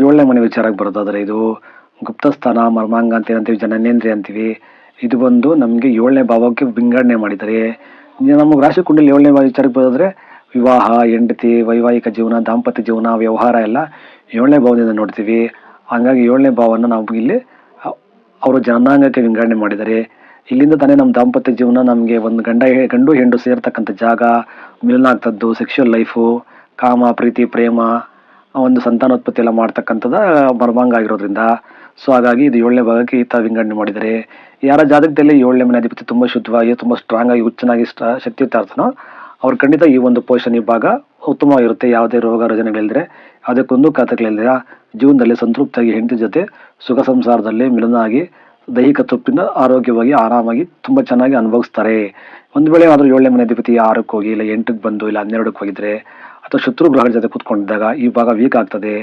ಏಳನೇ ಮನೆ ವಿಚಾರಕ್ಕೆ ಬರೋದಾದ್ರೆ ಇದು ಗುಪ್ತಸ್ಥಾನ, ಮರ್ಮಾಂಗ ಅಂತ ಏನಂತೀವಿ, ಜನನೇಂದ್ರಿಯ ಅಂತೀವಿ. ಇದು ಬಂದು ನಮಗೆ ಏಳನೇ ಭಾವಕ್ಕೆ ವಿಂಗಡಣೆ ಮಾಡಿದ್ದಾರೆ. ನಮಗೆ ರಾಶಿ ಕುಂಡಲಿ ಏಳನೇ ಭಾವ ವಿಚಾರಕ್ಕೆ ಬರೋದಾದ್ರೆ ವಿವಾಹ, ಹೆಂಡತಿ, ವೈವಾಹಿಕ ಜೀವನ, ದಾಂಪತ್ಯ ಜೀವನ, ವ್ಯವಹಾರ ಎಲ್ಲ ಏಳನೇ ಭಾವದಿಂದ ನೋಡ್ತೀವಿ. ಹಾಗಾಗಿ ಏಳನೇ ಭಾವನ ನಾವು ಇಲ್ಲಿ ಅವರು ಜನಾಂಗಕ್ಕೆ ವಿಂಗಡಣೆ ಮಾಡಿದ್ದಾರೆ. ಇಲ್ಲಿಂದ ತಾನೇ ನಮ್ಮ ದಾಂಪತ್ಯ ಜೀವನ, ನಮಗೆ ಒಂದು ಗಂಡು ಹೆಣ್ಣು ಸೇರ್ತಕ್ಕಂಥ ಜಾಗ, ಮಿಲನ ಆಗ್ತದ್ದು, ಸೆಕ್ಷುವಲ್ ಲೈಫು, ಕಾಮ, ಪ್ರೀತಿ, ಪ್ರೇಮ, ಒಂದು ಸಂತಾನೋತ್ಪತ್ತಿ ಎಲ್ಲ ಮಾಡ್ತಕ್ಕಂಥದ್ದು ಮರ್ಮಾಂಗ ಆಗಿರೋದ್ರಿಂದ. ಸೊ ಹಾಗಾಗಿ ಇದು ಏಳನೇ ಭಾಗಕ್ಕೆ ಈ ಥರ ವಿಂಗಡಣೆ ಮಾಡಿದ್ದಾರೆ. ಯಾರ ಜಾತಕದಲ್ಲಿ ಏಳನೇ ಮನೆ ಅಧಿಪತಿ ತುಂಬ ಶುದ್ಧವಾಗಿ, ತುಂಬ ಸ್ಟ್ರಾಂಗ್ ಆಗಿ, ಹುಚ್ಚನಾಗಿ ಶಕ್ತಿಯುತ ಇರ್ತಾನೋ ಅವ್ರ ಖಂಡಿತ ಈ ಒಂದು ಪೋಷಣೆ ಈ ಭಾಗ ಉತ್ತಮವಾಗಿರುತ್ತೆ. ಯಾವುದೇ ರೋಗ ರುಜಿನಗಳಿಲ್ಲದೆ, ಯಾವುದೇ ಕುಂದು ಕಾತಗಳಿಲ್ಲದೆ ಜೀವನದಲ್ಲಿ ಸಂತೃಪ್ತಿಯಾಗಿ ಹೆಂಡತಿ ಜೊತೆ ಸುಖ ಸಂಸಾರದಲ್ಲಿ ಮಿಲನ ಆಗಿ ದೈಹಿಕ ತೃಪ್ತಿನ ಆರೋಗ್ಯವಾಗಿ ಆರಾಮಾಗಿ ತುಂಬ ಚೆನ್ನಾಗಿ ಅನುಭವಿಸ್ತಾರೆ. ಒಂದು ವೇಳೆ ಆದರೂ ಏಳನೇ ಮನೆ ಅಧಿಪತಿ 6ಕ್ಕೆ ಹೋಗಿ, ಇಲ್ಲ 8ಕ್ಕೆ ಬಂದು, ಇಲ್ಲ 12ಕ್ಕೆ ಹೋಗಿದ್ರೆ, ಅಥವಾ ಶತ್ರು ಗ್ರಹಗಳ ಜೊತೆ ಕೂತ್ಕೊಂಡಿದ್ದಾಗ ಈ ಭಾಗ ವೀಕ್ ಆಗ್ತದೆ.